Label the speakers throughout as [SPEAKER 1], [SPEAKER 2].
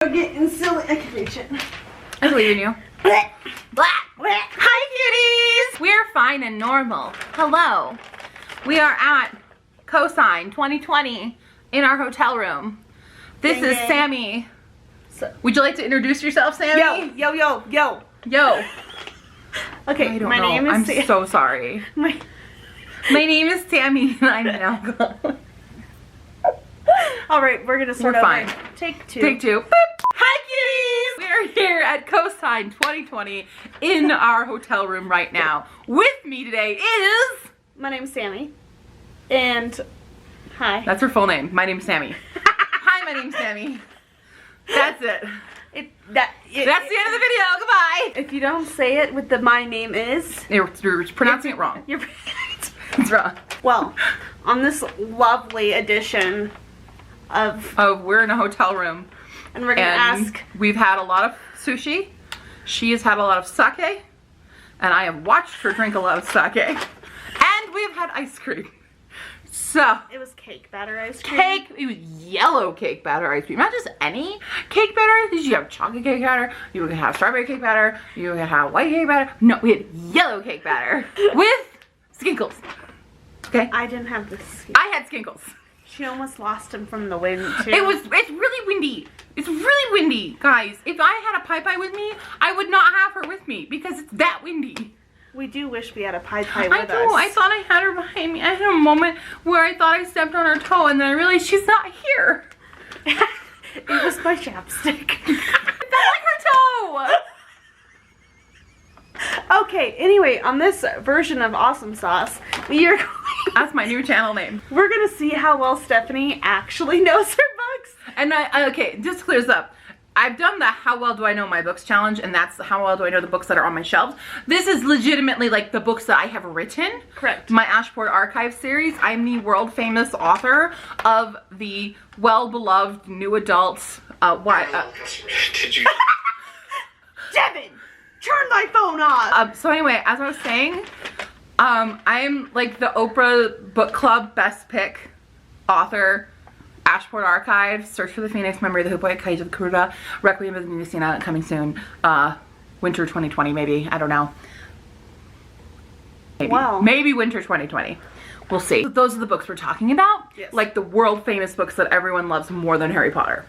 [SPEAKER 1] I'm getting silly. I can reach it.
[SPEAKER 2] I believe in you. Hi, cuties! We're fine and normal. Hello. We are at Cosine 2020 in our hotel room. This is Sami. Would you like to introduce yourself, Sami?
[SPEAKER 1] Yo. Okay, my name is
[SPEAKER 2] I'm so sorry. My name is Sami and I'm an alcoholic.
[SPEAKER 1] Alright, we're gonna start over.
[SPEAKER 2] Fine.
[SPEAKER 1] Take two.
[SPEAKER 2] Take two. Boop. Hi, kitties! We are here at Cosine 2020 in our hotel room right now. With me today is...
[SPEAKER 1] My name's Sami. And... Hi.
[SPEAKER 2] That's her full name. My name's Sami. Hi, my name's Sami. That's it. That's the end of the video. Goodbye.
[SPEAKER 1] If you don't say it with the my name is...
[SPEAKER 2] You're pronouncing it wrong. It's wrong.
[SPEAKER 1] Well, on this lovely edition of
[SPEAKER 2] we're in a hotel room.
[SPEAKER 1] And we're gonna ask...
[SPEAKER 2] We've had a lot of sushi. She has had a lot of sake. And I have watched her drink a lot of sake. And we've had ice cream. So.
[SPEAKER 1] It was cake batter ice cream.
[SPEAKER 2] It was yellow cake batter ice cream. Not just any cake batter ice cream. You have chocolate cake batter. You can have strawberry cake batter. You can have white cake batter. No, we had yellow cake batter. With skinkles. Okay?
[SPEAKER 1] I didn't have this.
[SPEAKER 2] I had skinkles.
[SPEAKER 1] She almost lost him from the wind too.
[SPEAKER 2] It's really windy. It's really windy, guys. If I had a pie with me, I would not have her with me because it's that windy.
[SPEAKER 1] We do wish we had a pie with us.
[SPEAKER 2] I thought I had her behind me. I had a moment where I thought I stepped on her toe and then I realized she's not here.
[SPEAKER 1] It was my chapstick.
[SPEAKER 2] It felt like her toe.
[SPEAKER 1] Okay, anyway, on this version of Awesome Sauce,
[SPEAKER 2] that's my new channel name.
[SPEAKER 1] We're gonna see how well Stephanie actually knows her books.
[SPEAKER 2] And okay, just to clear this up. I've done the how well do I know my books challenge, and that's the how well do I know the books that are on my shelves. This is legitimately like the books that I have written.
[SPEAKER 1] Correct.
[SPEAKER 2] My Ashport Archive series. I'm the world famous author of the well-beloved new adult,
[SPEAKER 3] Did you?
[SPEAKER 1] Devin, turn my phone off.
[SPEAKER 2] So anyway, as I was saying, I'm like the Oprah Book Club best pick author. Ashport Archive, Search for the Phoenix, Memory of the Hoopoe, Cage of the Kuruda, Requiem of the Ninnisinna, coming soon. Winter 2020, maybe. I don't know. Maybe.
[SPEAKER 1] Wow.
[SPEAKER 2] Maybe winter 2020. We'll see. Those are the books we're talking about.
[SPEAKER 1] Yes.
[SPEAKER 2] Like the world famous books that everyone loves more than Harry Potter.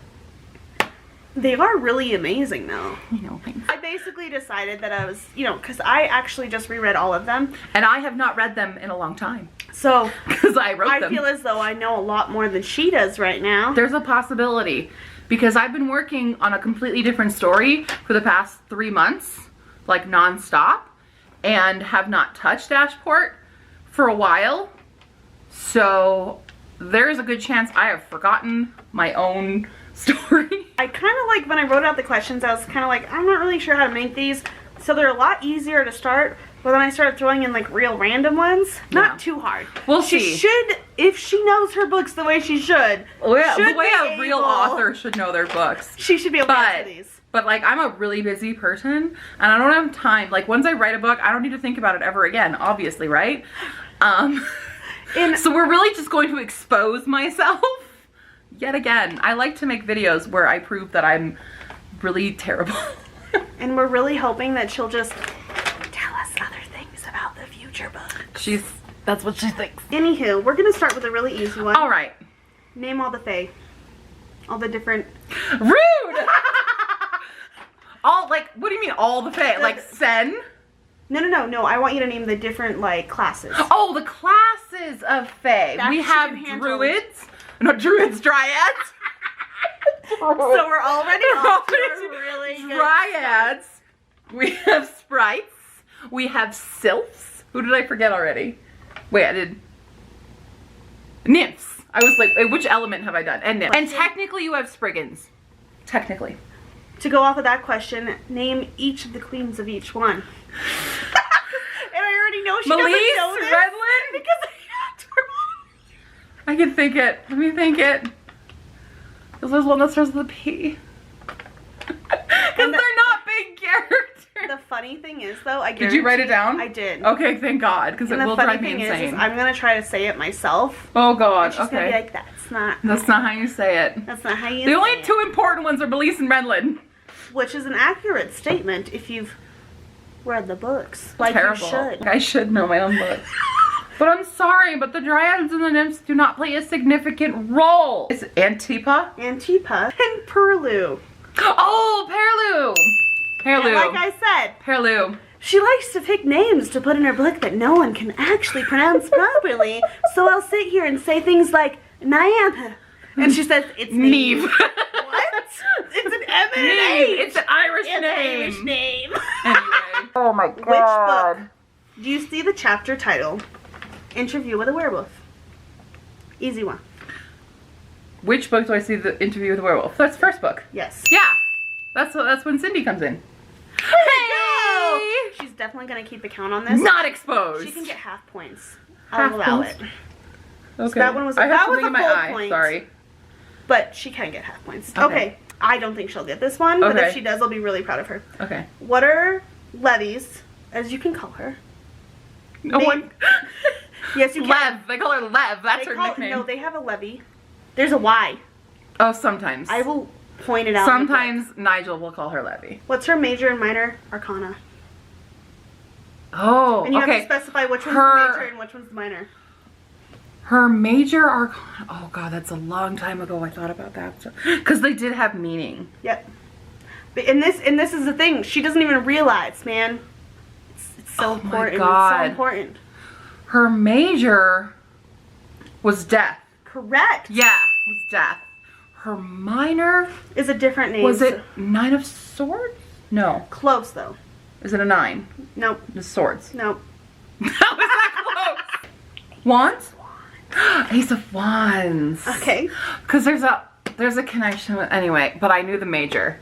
[SPEAKER 1] They are really amazing though.
[SPEAKER 2] You know, thanks.
[SPEAKER 1] I basically decided that I was, because I actually just reread all of them.
[SPEAKER 2] And I have not read them in a long time.
[SPEAKER 1] So,
[SPEAKER 2] because I wrote them.
[SPEAKER 1] I feel as though I know a lot more than she does right now.
[SPEAKER 2] There's a possibility. Because I've been working on a completely different story for the past 3 months. Like non-stop. And have not touched Ashport for a while. So, there's a good chance I have forgotten my own story.
[SPEAKER 1] I kind of like, when I wrote out the questions, I was kind of like, I'm not really sure how to make these. So they're a lot easier to start. But then I started throwing in like real random ones.
[SPEAKER 2] Yeah.
[SPEAKER 1] Not too hard.
[SPEAKER 2] We'll
[SPEAKER 1] she
[SPEAKER 2] see.
[SPEAKER 1] should, if she knows her books the way she should.
[SPEAKER 2] Well, yeah,
[SPEAKER 1] should
[SPEAKER 2] the way
[SPEAKER 1] be
[SPEAKER 2] a real
[SPEAKER 1] able-
[SPEAKER 2] author should know their books.
[SPEAKER 1] She should be able to answer these.
[SPEAKER 2] But like, I'm a really busy person and I don't have time. Like, once I write a book, I don't need to think about it ever again, obviously, right? So we're really just going to expose myself yet again. I like to make videos where I prove that I'm really terrible.
[SPEAKER 1] And we're really hoping that she'll just tell us other things about the future books.
[SPEAKER 2] That's what she thinks.
[SPEAKER 1] Anywho, we're gonna start with a really easy one.
[SPEAKER 2] All right.
[SPEAKER 1] Name all the Fae. All the different...
[SPEAKER 2] Rude! What do you mean all the Fae? Like Sen?
[SPEAKER 1] No. I want you to name the different, like, classes.
[SPEAKER 2] Oh, the classes of Fae. We have druids. No, druids, dryads.
[SPEAKER 1] So we're already off to a really good
[SPEAKER 2] dryads. We have sprites. We have sylphs. Who did I forget already? Wait, I did. Nymphs. I was like, which element have I done? And nymphs. And technically you have spriggans. Technically.
[SPEAKER 1] To go off of that question, name each of the queens of each one. And I already know she doesn't know this.
[SPEAKER 2] Renlyn?
[SPEAKER 1] Because I asked her.
[SPEAKER 2] I can think it. Let me think it. Because there's one that starts with a P. Because they're not big characters.
[SPEAKER 1] The funny thing is, though, I
[SPEAKER 2] Did you write it down?
[SPEAKER 1] I did.
[SPEAKER 2] Okay, thank God, because it
[SPEAKER 1] And
[SPEAKER 2] will
[SPEAKER 1] the funny
[SPEAKER 2] drive me
[SPEAKER 1] thing
[SPEAKER 2] insane.
[SPEAKER 1] is I'm gonna try to say it myself.
[SPEAKER 2] Oh God,
[SPEAKER 1] And she's gonna be
[SPEAKER 2] okay.
[SPEAKER 1] like, that's not
[SPEAKER 2] how you say it.
[SPEAKER 1] That's not how you
[SPEAKER 2] The
[SPEAKER 1] say
[SPEAKER 2] only
[SPEAKER 1] it.
[SPEAKER 2] two important ones are Belize and Renlyn.
[SPEAKER 1] Which is an accurate statement if you've read the books. Like
[SPEAKER 2] Terrible.
[SPEAKER 1] you should.
[SPEAKER 2] I should know my own books. But I'm sorry, but the dryads and the nymphs do not play a significant role. Is it Antipa?
[SPEAKER 1] Antipa and Perlu.
[SPEAKER 2] Oh, Perlu.
[SPEAKER 1] And like I said,
[SPEAKER 2] Perlu.
[SPEAKER 1] she likes to pick names to put in her book that no one can actually pronounce properly. So I'll sit here and say things like Nyantha. And she says, it's
[SPEAKER 2] Neve.
[SPEAKER 1] What? It's an M and an
[SPEAKER 2] Neve.
[SPEAKER 1] H.
[SPEAKER 2] It's an Irish
[SPEAKER 1] It's
[SPEAKER 2] name.
[SPEAKER 1] an Irish name.
[SPEAKER 2] Anyway. Oh my
[SPEAKER 1] Which book do you see the chapter title? Interview with a Werewolf. Easy one.
[SPEAKER 2] Which book do I see the interview with the werewolf? That's the first book.
[SPEAKER 1] Yes.
[SPEAKER 2] Yeah. That's when Cindy comes in.
[SPEAKER 1] Hey! She's definitely going to keep a count on this.
[SPEAKER 2] Not exposed.
[SPEAKER 1] She can get half points.
[SPEAKER 2] Half
[SPEAKER 1] I'll allow
[SPEAKER 2] points?
[SPEAKER 1] it.
[SPEAKER 2] Okay.
[SPEAKER 1] that one was-
[SPEAKER 2] I have
[SPEAKER 1] that
[SPEAKER 2] something
[SPEAKER 1] was
[SPEAKER 2] in
[SPEAKER 1] a
[SPEAKER 2] my
[SPEAKER 1] full
[SPEAKER 2] eye.
[SPEAKER 1] point.
[SPEAKER 2] Sorry.
[SPEAKER 1] But she can get half points.
[SPEAKER 2] Okay.
[SPEAKER 1] Okay. I don't think she'll get this one, but
[SPEAKER 2] Okay.
[SPEAKER 1] if she does, I'll be really proud of her.
[SPEAKER 2] Okay.
[SPEAKER 1] What are levies, as you can call her?
[SPEAKER 2] No
[SPEAKER 1] They-
[SPEAKER 2] one.
[SPEAKER 1] Yes, you can.
[SPEAKER 2] Lev. They call her Lev. That's
[SPEAKER 1] They
[SPEAKER 2] her
[SPEAKER 1] call-
[SPEAKER 2] nickname.
[SPEAKER 1] No, they have a levy. There's a Y.
[SPEAKER 2] Oh, sometimes.
[SPEAKER 1] I will point it out. in the book.
[SPEAKER 2] Sometimes Nigel will call her Levy.
[SPEAKER 1] What's her major and minor arcana?
[SPEAKER 2] Oh,
[SPEAKER 1] And you have
[SPEAKER 2] okay.
[SPEAKER 1] to specify which one's
[SPEAKER 2] Her-
[SPEAKER 1] the major and which one's the minor.
[SPEAKER 2] Her major arcana. Oh God, that's a long time ago. I thought about that because they did have meaning.
[SPEAKER 1] Yep. But and this is the thing. She doesn't even realize, man. It's so
[SPEAKER 2] Oh my
[SPEAKER 1] important.
[SPEAKER 2] God.
[SPEAKER 1] It's so important.
[SPEAKER 2] Her major was death.
[SPEAKER 1] Correct.
[SPEAKER 2] Yeah, was death. Her minor
[SPEAKER 1] Is a different name.
[SPEAKER 2] was it 9 of Swords? No.
[SPEAKER 1] Close though.
[SPEAKER 2] Is it a 9?
[SPEAKER 1] Nope.
[SPEAKER 2] The swords.
[SPEAKER 1] Nope.
[SPEAKER 2] How was that close? Wands? Ace of Wands.
[SPEAKER 1] Okay.
[SPEAKER 2] Because there's a connection with, anyway, but I knew the major.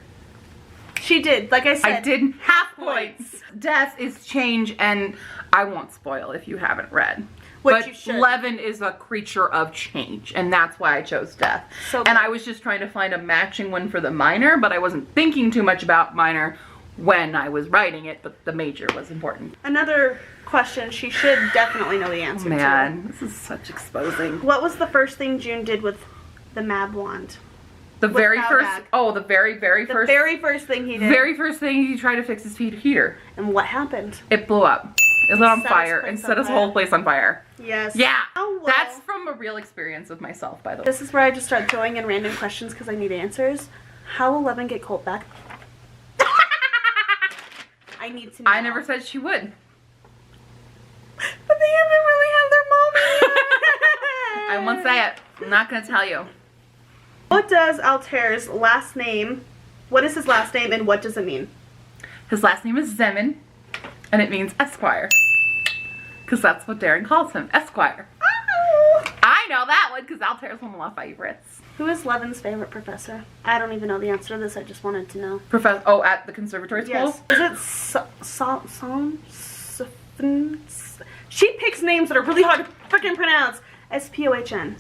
[SPEAKER 1] She did. Like I said.
[SPEAKER 2] I did half points. Death is change, and I won't spoil if you haven't read.
[SPEAKER 1] Which
[SPEAKER 2] but
[SPEAKER 1] you should.
[SPEAKER 2] Leaven is a creature of change, and that's why I chose death.
[SPEAKER 1] So
[SPEAKER 2] and I was just trying to find a matching one for the minor, but I wasn't thinking too much about minor when I was writing it, but the major was important.
[SPEAKER 1] Another question she should definitely know the answer
[SPEAKER 2] Oh, man, this is such exposing.
[SPEAKER 1] to. What was the first thing June did with the Mab wand?
[SPEAKER 2] The
[SPEAKER 1] With
[SPEAKER 2] very
[SPEAKER 1] Malbag.
[SPEAKER 2] first, oh, the very
[SPEAKER 1] The
[SPEAKER 2] first,
[SPEAKER 1] very first thing he did.
[SPEAKER 2] very first thing he tried to fix his heater.
[SPEAKER 1] And what happened?
[SPEAKER 2] It blew up. It lit on
[SPEAKER 1] Set his
[SPEAKER 2] fire
[SPEAKER 1] place
[SPEAKER 2] and
[SPEAKER 1] on
[SPEAKER 2] set his
[SPEAKER 1] fire.
[SPEAKER 2] whole place on fire.
[SPEAKER 1] Yes.
[SPEAKER 2] Yeah,
[SPEAKER 1] Oh, well.
[SPEAKER 2] that's from a real experience with myself, by the way.
[SPEAKER 1] This is where I just start throwing in random questions because I need answers. How will Leaven get Colt back? I need to know.
[SPEAKER 2] I never said she would.
[SPEAKER 1] But they haven't really had their moment.
[SPEAKER 2] I won't say it. I'm not going to tell you.
[SPEAKER 1] What does Altair's last name, what is his last name and what does it mean?
[SPEAKER 2] His last name is Zemin, and it means Esquire. Because that's what Deryn calls him, Esquire.
[SPEAKER 1] Oh.
[SPEAKER 2] I know that one because Altair's one of my favorites.
[SPEAKER 1] Who is Leaven's favorite professor? I don't even know the answer to this. I just wanted to know.
[SPEAKER 2] Professor, oh, at the Conservatory School?
[SPEAKER 1] Yes. Is it She picks names that are really hard to freaking pronounce. Spohn.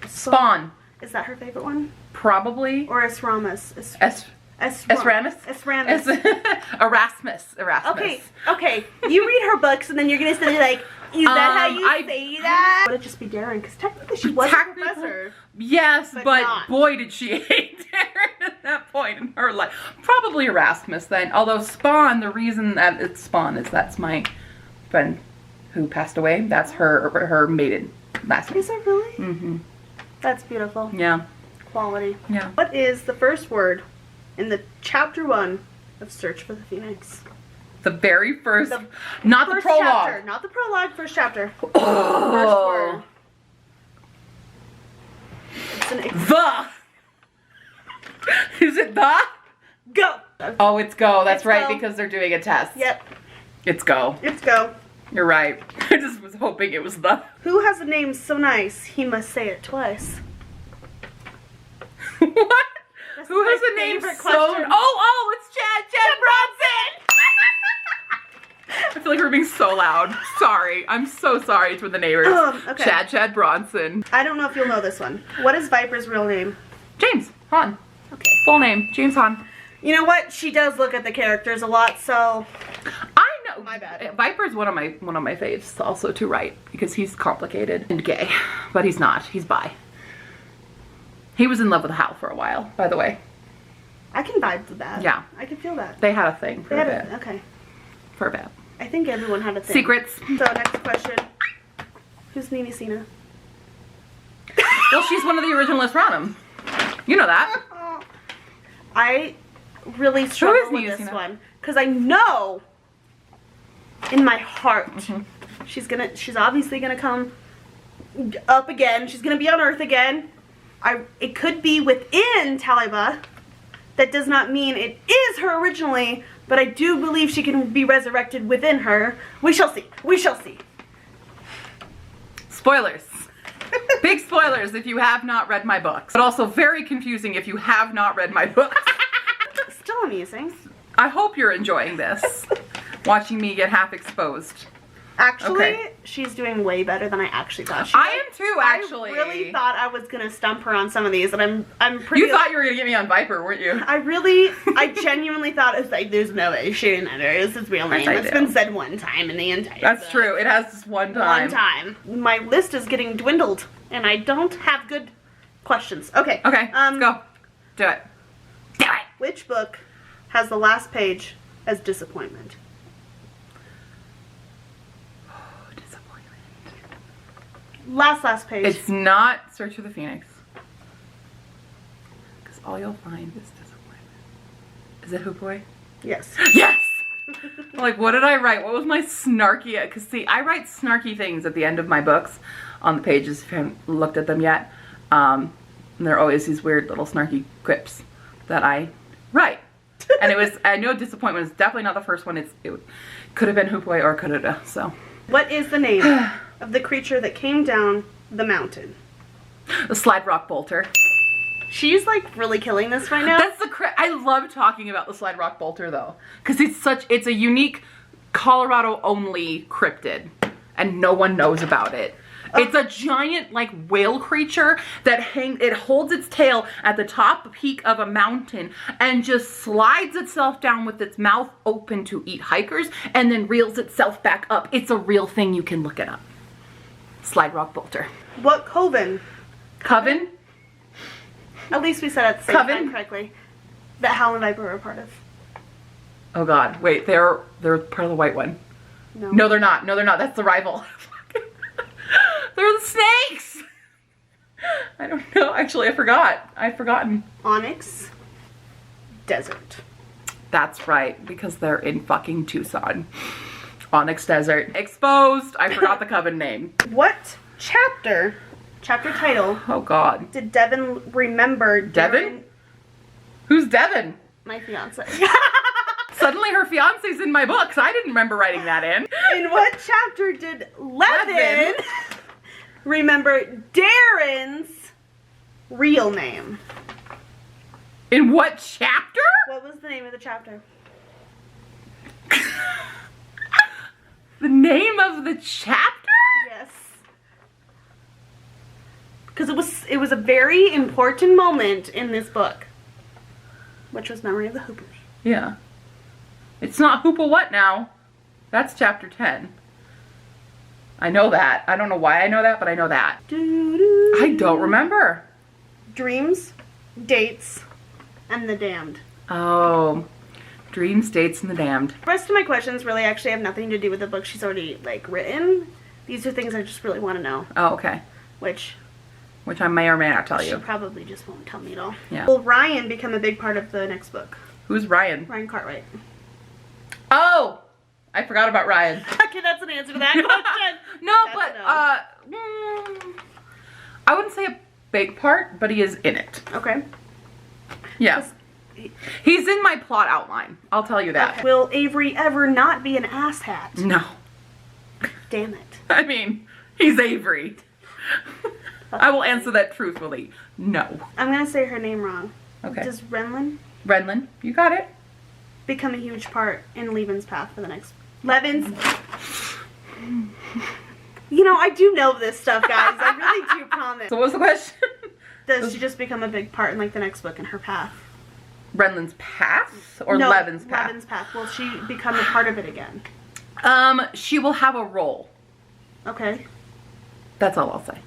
[SPEAKER 2] Spawn.
[SPEAKER 1] Is that her favorite one?
[SPEAKER 2] Probably.
[SPEAKER 1] Or Esramus?
[SPEAKER 2] Esramus? Erasmus.
[SPEAKER 1] Okay. You read her books and then you're gonna say like, is that how you
[SPEAKER 2] I-
[SPEAKER 1] say that? Would it just be Deryn? Because technically she was a professor.
[SPEAKER 2] Yes,
[SPEAKER 1] But
[SPEAKER 2] but
[SPEAKER 1] not.
[SPEAKER 2] boy did she hate Deryn at that point in her life. Probably Erasmus then. Although Spawn, the reason that it's Spawn is that's my friend who passed away. That's her maiden last name.
[SPEAKER 1] Is it really?
[SPEAKER 2] Mm-hmm.
[SPEAKER 1] That's beautiful.
[SPEAKER 2] Yeah.
[SPEAKER 1] Quality.
[SPEAKER 2] Yeah.
[SPEAKER 1] What is the first word in the chapter 1 of Search for the Phoenix?
[SPEAKER 2] The very first,
[SPEAKER 1] The
[SPEAKER 2] not
[SPEAKER 1] First
[SPEAKER 2] the prologue.
[SPEAKER 1] chapter, not the prologue, first chapter.
[SPEAKER 2] Oh.
[SPEAKER 1] First word. It's an
[SPEAKER 2] The. Is it the?
[SPEAKER 1] go.
[SPEAKER 2] Oh, it's go. That's
[SPEAKER 1] It's
[SPEAKER 2] right,
[SPEAKER 1] go.
[SPEAKER 2] because they're doing a test.
[SPEAKER 1] Yep.
[SPEAKER 2] It's go.
[SPEAKER 1] It's go.
[SPEAKER 2] You're right. I just was hoping it was the.
[SPEAKER 1] Who has a name so nice he must say it twice?
[SPEAKER 2] What?
[SPEAKER 1] This
[SPEAKER 2] Who
[SPEAKER 1] is
[SPEAKER 2] has
[SPEAKER 1] my
[SPEAKER 2] a name so?
[SPEAKER 1] favorite question.
[SPEAKER 2] Oh, it's Chad Bronson. I feel like we're being so loud. Sorry. I'm so sorry to the neighbors.
[SPEAKER 1] Okay.
[SPEAKER 2] Chad Bronson.
[SPEAKER 1] I don't know if you'll know this one. What is Viper's real name?
[SPEAKER 2] James Hahn.
[SPEAKER 1] Okay.
[SPEAKER 2] Full name, James Hahn.
[SPEAKER 1] You know what? She does look at the characters a lot, so
[SPEAKER 2] I know.
[SPEAKER 1] My bad.
[SPEAKER 2] Viper's one of my faves also to write because he's complicated and gay, but he's not. He's bi. He was in love with Hal for a while, by the way.
[SPEAKER 1] I can vibe with that.
[SPEAKER 2] Yeah.
[SPEAKER 1] I can feel that.
[SPEAKER 2] They had a thing for a bit.
[SPEAKER 1] Okay.
[SPEAKER 2] For a bit.
[SPEAKER 1] I think everyone had a thing.
[SPEAKER 2] Secrets.
[SPEAKER 1] So next question. Who's Ninnisinna?
[SPEAKER 2] Well, she's one of the original Asranum. You know that.
[SPEAKER 1] I really struggle with this
[SPEAKER 2] Ninnisinna?
[SPEAKER 1] one because I know in my heart she's obviously gonna come up again. She's gonna be on Earth again. It could be within Talibah. That does not mean it is her originally, but I do believe she can be resurrected within her. We shall see. We shall see.
[SPEAKER 2] Spoilers. Big spoilers if you have not read my books. But also very confusing if you have not read my books.
[SPEAKER 1] Still amusing.
[SPEAKER 2] I hope you're enjoying this. Watching me get half exposed.
[SPEAKER 1] Actually,
[SPEAKER 2] Okay.
[SPEAKER 1] she's doing way better than I actually thought she
[SPEAKER 2] I
[SPEAKER 1] would.
[SPEAKER 2] am too, actually.
[SPEAKER 1] I really thought I was gonna stump her on some of these, and I'm pretty.
[SPEAKER 2] You thought you were gonna get me on Viper, weren't you?
[SPEAKER 1] I genuinely thought it's like there's no way she didn't know it's his real name.
[SPEAKER 2] Yes, I
[SPEAKER 1] It's
[SPEAKER 2] do.
[SPEAKER 1] been said one time in the entire
[SPEAKER 2] That's
[SPEAKER 1] book.
[SPEAKER 2] true. It has this one time.
[SPEAKER 1] One time. My list is getting dwindled, and I don't have good questions. Okay.
[SPEAKER 2] Okay, let's go. Do it. Do it.
[SPEAKER 1] Which book has the last page as disappointment? Last page.
[SPEAKER 2] It's not Search for the Phoenix. Because all you'll find is disappointment. Is it Hoop Boy?
[SPEAKER 1] Yes.
[SPEAKER 2] Yes! Like, what did I write? What was my snarky? Because, see, I write snarky things at the end of my books on the pages if you haven't looked at them yet. And there are always these weird little snarky quips that I write. And it was, I know disappointment is definitely not the first one. It could have been Hoop Boy or could have. So.
[SPEAKER 1] What is the name of the creature that came down the mountain?
[SPEAKER 2] The Slide Rock Bolter.
[SPEAKER 1] She's like really killing this right now.
[SPEAKER 2] That's I love talking about the Slide Rock Bolter though, because it's a unique Colorado only cryptid, and no one knows about it. It's a giant like whale creature that it holds its tail at the top peak of a mountain and just slides itself down with its mouth open to eat hikers and then reels itself back up. It's a real thing. You can look it up. Slide Rock Bolter.
[SPEAKER 1] What coven?
[SPEAKER 2] Coven?
[SPEAKER 1] At least we said it at the same
[SPEAKER 2] Coven?
[SPEAKER 1] time correctly. That Hal and Viper were a part of.
[SPEAKER 2] Oh god, wait, they're part of the white one. No, they're not. No, they're not. That's the rival. They're the snakes! I don't know. Actually, I forgot. I've forgotten.
[SPEAKER 1] Onyx Desert.
[SPEAKER 2] That's right, because they're in fucking Tucson. Onyx Desert. Exposed! I forgot the coven name.
[SPEAKER 1] What chapter title,
[SPEAKER 2] Oh god.
[SPEAKER 1] did Devin remember?
[SPEAKER 2] Devin? Who's Devin?
[SPEAKER 1] My fiance.
[SPEAKER 2] Suddenly her fiance's in my books. I didn't remember writing that in.
[SPEAKER 1] In what chapter did Leaven remember Deryn's real name?
[SPEAKER 2] In what chapter?
[SPEAKER 1] What was the name of the chapter?
[SPEAKER 2] The name of the chapter?
[SPEAKER 1] Yes. Because it was a very important moment in this book, which was Memory of the Hoopoe.
[SPEAKER 2] Yeah. It's not Hoopa what now? That's chapter 10. I know that. I don't know why I know that, but I know that. I don't remember.
[SPEAKER 1] Dreams, Dates, and the Damned.
[SPEAKER 2] Oh. Dreams, Dates, and the Damned.
[SPEAKER 1] The rest of my questions really actually have nothing to do with the book she's already like written. These are things I just really want to know.
[SPEAKER 2] Oh, okay.
[SPEAKER 1] Which
[SPEAKER 2] I may or may not tell
[SPEAKER 1] she
[SPEAKER 2] you.
[SPEAKER 1] probably just won't tell me at all.
[SPEAKER 2] Yeah.
[SPEAKER 1] Will Ryan become a big part of the next book?
[SPEAKER 2] Who's Ryan?
[SPEAKER 1] Ryan Cartwright.
[SPEAKER 2] Oh! I forgot about Ryan.
[SPEAKER 1] Okay, that's an answer to that question.
[SPEAKER 2] No,
[SPEAKER 1] That's
[SPEAKER 2] but, I wouldn't say a big part, but he is in it.
[SPEAKER 1] Okay.
[SPEAKER 2] Yeah. He's in my plot outline. I'll tell you that.
[SPEAKER 1] Okay. Will Avery ever not be an asshat?
[SPEAKER 2] No.
[SPEAKER 1] Damn it.
[SPEAKER 2] I mean, he's Avery. I will answer that truthfully. No.
[SPEAKER 1] I'm gonna say her name wrong.
[SPEAKER 2] Okay.
[SPEAKER 1] Does Renlyn
[SPEAKER 2] Renlyn, you got it.
[SPEAKER 1] become a huge part in Leaven's path for the next... Levin's... You know, I do know this stuff, guys. I really do promise.
[SPEAKER 2] So what's the question?
[SPEAKER 1] Does she just become a big part in, like, the next book in her path?
[SPEAKER 2] Renlyn's path or
[SPEAKER 1] No,
[SPEAKER 2] Levin's path?
[SPEAKER 1] Levin's path. Will she become a part of it again?
[SPEAKER 2] She will have a role.
[SPEAKER 1] Okay.
[SPEAKER 2] That's all I'll say.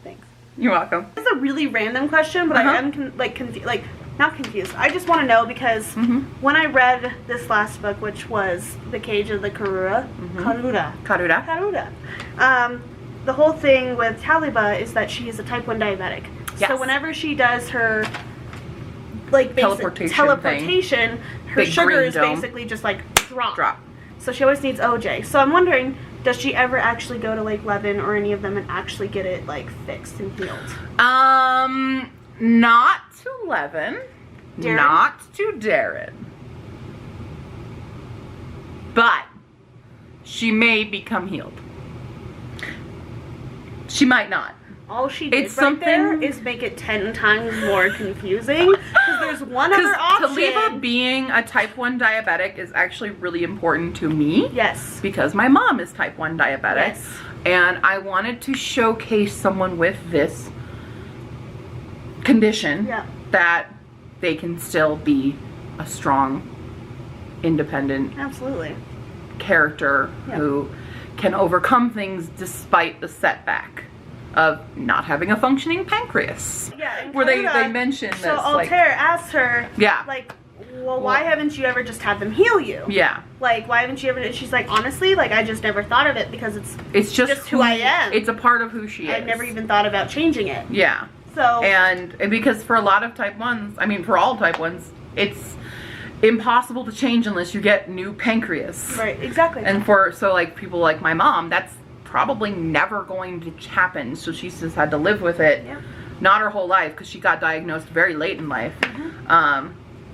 [SPEAKER 1] Thanks.
[SPEAKER 2] You're welcome.
[SPEAKER 1] It's a really random question, but I am confused. Like, not confused. I just want to know because when I read this last book, which was The Cage of the Karura, Karura. The whole thing with Talibah is that she is a type 1 diabetic.
[SPEAKER 2] Yes.
[SPEAKER 1] So whenever she does her like teleportation, her
[SPEAKER 2] Big
[SPEAKER 1] sugar
[SPEAKER 2] green
[SPEAKER 1] is
[SPEAKER 2] dome.
[SPEAKER 1] basically just like drop. So she always needs OJ. So I'm wondering, does she ever actually go to like Leaven or any of them and actually get it like fixed and healed?
[SPEAKER 2] Not to Leaven.
[SPEAKER 1] Deryn?
[SPEAKER 2] Not to Deryn. But she may become healed. She might not.
[SPEAKER 1] All she did
[SPEAKER 2] It's
[SPEAKER 1] right there
[SPEAKER 2] something-
[SPEAKER 1] is make it 10 times more confusing. Because there's one other option.
[SPEAKER 2] Talibah being a type 1 diabetic is actually really important to me.
[SPEAKER 1] Yes.
[SPEAKER 2] Because my mom is type 1 diabetic.
[SPEAKER 1] Yes.
[SPEAKER 2] And I wanted to showcase someone with this condition that they can still be a strong, independent
[SPEAKER 1] Absolutely.
[SPEAKER 2] character who can overcome things despite the setback of not having a functioning pancreas.
[SPEAKER 1] Yeah, and
[SPEAKER 2] where they
[SPEAKER 1] Talibah-
[SPEAKER 2] mention
[SPEAKER 1] So
[SPEAKER 2] this.
[SPEAKER 1] Altair asked her,
[SPEAKER 2] Yeah.
[SPEAKER 1] like, well, why haven't you ever just had them heal you?
[SPEAKER 2] Yeah.
[SPEAKER 1] Like, why haven't you ever? And she's like, honestly, like, I just never thought of it because
[SPEAKER 2] It's just
[SPEAKER 1] who I am.
[SPEAKER 2] It's a part of who she is.
[SPEAKER 1] I never even thought about changing it.
[SPEAKER 2] Yeah.
[SPEAKER 1] So.
[SPEAKER 2] And because for a lot of type 1s, I mean for all type 1s, it's impossible to change unless you get new pancreas.
[SPEAKER 1] Right, exactly.
[SPEAKER 2] And so like people like my mom, that's probably never going to happen. So she's just had to live with it.
[SPEAKER 1] Yeah.
[SPEAKER 2] Not her whole life because she got diagnosed very late in life.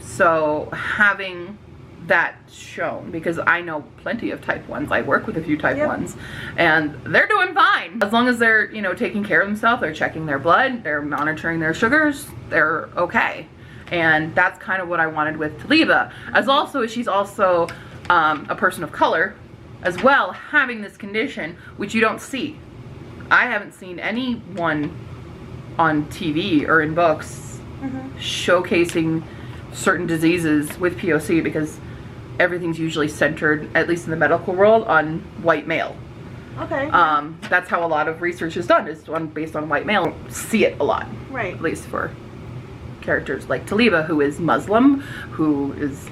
[SPEAKER 2] So having that shown, because I know plenty of type 1s. I work with a few type 1s and they're doing fine. As long as they're, you know, taking care of themselves, they're checking their blood, they're monitoring their sugars, they're okay. And that's kind of what I wanted with Talibah. She's also a person of color as well, having this condition, which you don't see. I haven't seen anyone on TV or in books showcasing certain diseases with POC because everything's usually centered, at least in the medical world, on white male.
[SPEAKER 1] Okay.
[SPEAKER 2] That's how a lot of research is done, based on white male. See it a lot.
[SPEAKER 1] Right.
[SPEAKER 2] At least for characters like Talibah, who is Muslim, who is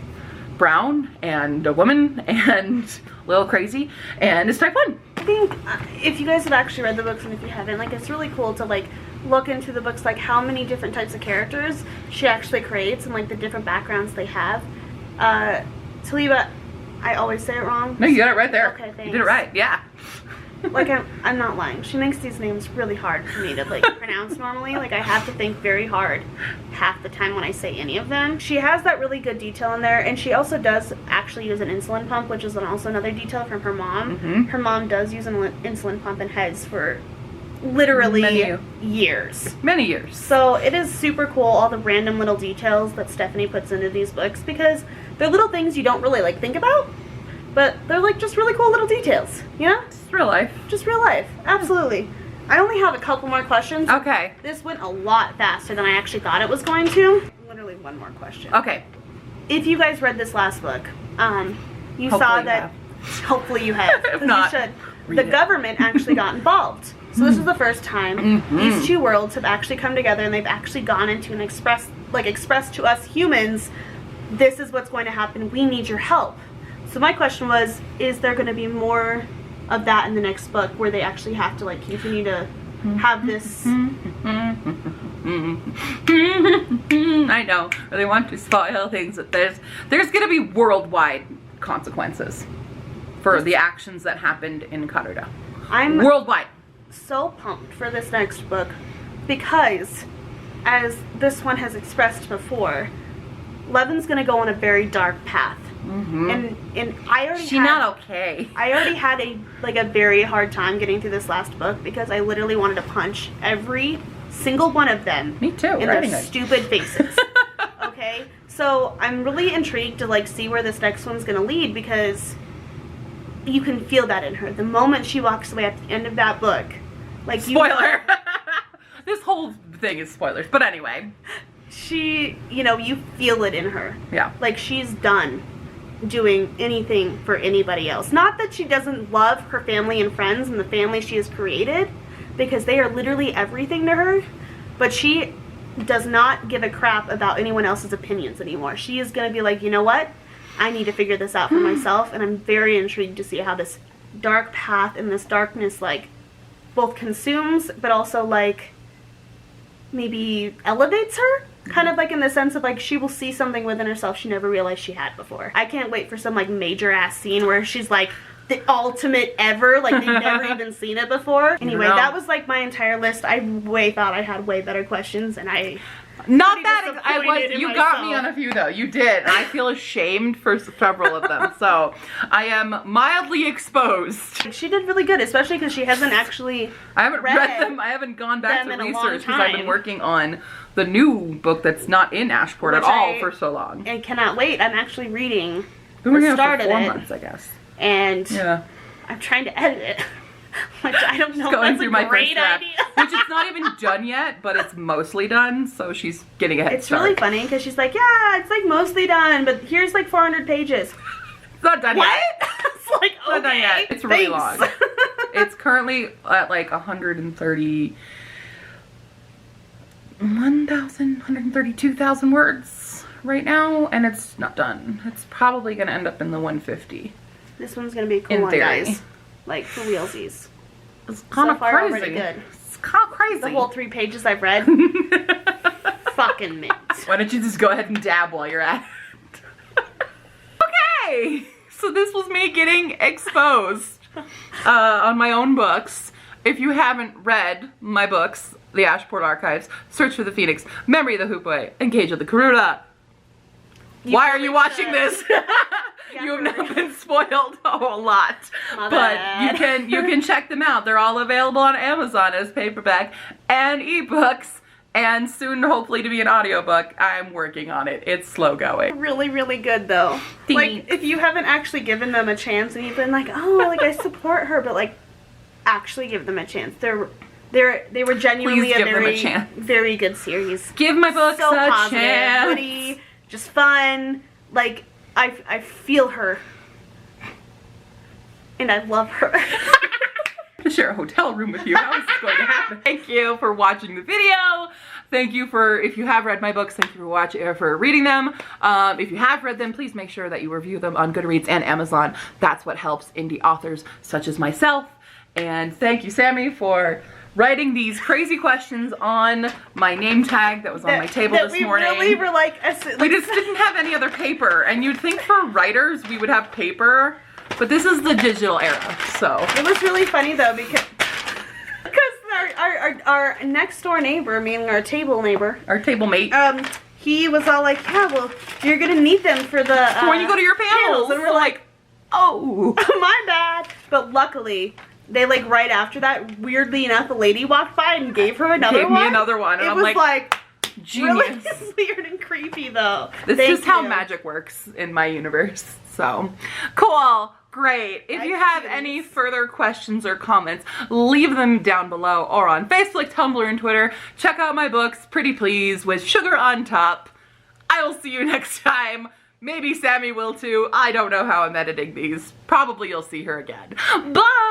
[SPEAKER 2] brown and a woman and a little crazy and is type 1.
[SPEAKER 1] I think if you guys have actually read the books, and if you haven't, like, it's really cool to like look into the books, like how many different types of characters she actually creates and like the different backgrounds they have. Talibah, I always say it wrong.
[SPEAKER 2] No, you got it right there.
[SPEAKER 1] Okay, thanks.
[SPEAKER 2] You did it right, yeah.
[SPEAKER 1] Like, I'm not lying. She makes these names really hard for me to like pronounce normally. Like, I have to think very hard half the time when I say any of them. She has that really good detail in there, and she also does actually use an insulin pump, which is also another detail from her mom. Her mom does use an insulin pump and heads for literally years.
[SPEAKER 2] Many years.
[SPEAKER 1] So it is super cool, all the random little details that Stephanie puts into these books, because they're little things you don't really like think about, but they're like just really cool little details, you know?
[SPEAKER 2] It's real life.
[SPEAKER 1] Just real life, absolutely. I only have a couple more questions.
[SPEAKER 2] Okay.
[SPEAKER 1] This went a lot faster than I actually thought it was going to. Literally one more question.
[SPEAKER 2] Okay.
[SPEAKER 1] If you guys read this last book, you
[SPEAKER 2] Hopefully
[SPEAKER 1] saw
[SPEAKER 2] you
[SPEAKER 1] that.
[SPEAKER 2] have.
[SPEAKER 1] Hopefully you have.
[SPEAKER 2] If
[SPEAKER 1] 'cause
[SPEAKER 2] not,
[SPEAKER 1] you should.
[SPEAKER 2] read
[SPEAKER 1] The
[SPEAKER 2] it.
[SPEAKER 1] government actually got involved. So this is the first time these two worlds have actually come together, and they've actually gone into and expressed to us humans, this is what's going to happen. We need your help. So my question was, is there going to be more of that in the next book where they actually have to like continue to have this?
[SPEAKER 2] I know. They want to spoil things. There's going to be worldwide consequences for the actions that happened in Karuda.
[SPEAKER 1] I'm
[SPEAKER 2] Worldwide.
[SPEAKER 1] so pumped for this next book because, as this one has expressed before, Levin's going to go on a very dark path. And I already
[SPEAKER 2] not okay.
[SPEAKER 1] I already had a very hard time getting through this last book because I literally wanted to punch every single one of them.
[SPEAKER 2] Me too.
[SPEAKER 1] In
[SPEAKER 2] Writing
[SPEAKER 1] their
[SPEAKER 2] it.
[SPEAKER 1] stupid faces. Okay, so I'm really intrigued to like see where this next one's gonna lead, because you can feel that in her. The moment she walks away at the end of that book, like
[SPEAKER 2] Spoiler. This whole thing is spoilers, but anyway.
[SPEAKER 1] she, you know, you feel it in her.
[SPEAKER 2] Yeah.
[SPEAKER 1] Like, she's done doing anything for anybody else. Not that she doesn't love her family and friends and the family she has created, because they are literally everything to her, but she does not give a crap about anyone else's opinions anymore. She is going to be like, you know what? I need to figure this out for myself, and I'm very intrigued to see how this dark path and this darkness, like, both consumes, but also, like, maybe elevates her. Kind of like in the sense of, like, she will see something within herself she never realized she had before. I can't wait for some, like, major ass scene where she's, like, the ultimate ever. Like, they've never even seen it before. Anyway, that was, like, my entire list. I thought I had way better questions, and I...
[SPEAKER 2] Not that I was. You got me on a few though. You did. And I feel ashamed for several of them. So I am mildly exposed.
[SPEAKER 1] She did really good, especially because she hasn't actually.
[SPEAKER 2] I haven't read them. I haven't gone back to research because I've been working on the new book that's not in Ashport at all for so long.
[SPEAKER 1] I cannot wait. I'm actually reading.
[SPEAKER 2] Been working on it for 4 months, I guess.
[SPEAKER 1] And
[SPEAKER 2] yeah,
[SPEAKER 1] I'm trying to edit it. Which I don't know.
[SPEAKER 2] Going through my
[SPEAKER 1] first
[SPEAKER 2] draft, which it's not even done yet, but it's mostly done, so she's getting a head start.
[SPEAKER 1] It's really funny because she's like, yeah, it's like mostly done, but here's like 400 pages.
[SPEAKER 2] It's not done yet.
[SPEAKER 1] It's like, okay,
[SPEAKER 2] not done yet. It's really long. It's currently at like 132,000 words right now, and it's not done. It's probably going to end up in the 150.
[SPEAKER 1] This one's going to be a cool one, guys. Like, for realsies.
[SPEAKER 2] It's kind of crazy.
[SPEAKER 1] Already good.
[SPEAKER 2] It's kind of crazy.
[SPEAKER 1] The whole 3 pages I've read. Fucking mint.
[SPEAKER 2] Why don't you just go ahead and dab while you're at it? Okay, so this was me getting exposed on my own books. If you haven't read my books, The Ashport Archives, Search for the Phoenix, Memory of the Hoopway, and Cage of the Karuta, why are you watching this? You have now been spoiled a lot. But you can check them out. They're all available on Amazon as paperback and ebooks, and soon hopefully to be an audiobook. I'm working on it. It's slow going.
[SPEAKER 1] Really, really good though. Like, if you haven't actually given them a chance and you've been like, oh, like I support her, but like actually give them a chance. They were genuinely a very good series.
[SPEAKER 2] Give my books
[SPEAKER 1] so
[SPEAKER 2] a
[SPEAKER 1] positive,
[SPEAKER 2] chance.
[SPEAKER 1] Witty, just fun. Like, I feel her. And I love her.
[SPEAKER 2] To share a hotel room with you. How is this going to happen? Thank you for watching the video. Thank you for, if you have read my books, thank you for watching, for reading them. If you have read them, please make sure that you review them on Goodreads and Amazon. That's what helps indie authors such as myself. And thank you, Sami, for writing these crazy questions on my name tag that was on my table this morning.
[SPEAKER 1] Really were like,
[SPEAKER 2] we just didn't have any other paper, and you'd think for writers we would have paper, but this is the digital era, so.
[SPEAKER 1] It was really funny though because our next door neighbor, meaning our table neighbor.
[SPEAKER 2] Our table mate.
[SPEAKER 1] He was all like, yeah, well, you're gonna need them for the
[SPEAKER 2] when you go to your panels.
[SPEAKER 1] And we're like,
[SPEAKER 2] oh.
[SPEAKER 1] My bad. But luckily, they like right after that, weirdly enough, a lady walked by and gave her another one.
[SPEAKER 2] Gave me another one, and I'm like, genius.
[SPEAKER 1] Really weird and creepy though.
[SPEAKER 2] This is how magic works in my universe. So cool, great. If you have any further questions or comments, leave them down below or on Facebook, Tumblr, and Twitter. Check out my books, Pretty Please, with sugar on top. I will see you next time. Maybe Sami will too. I don't know how I'm editing these. Probably you'll see her again. Bye!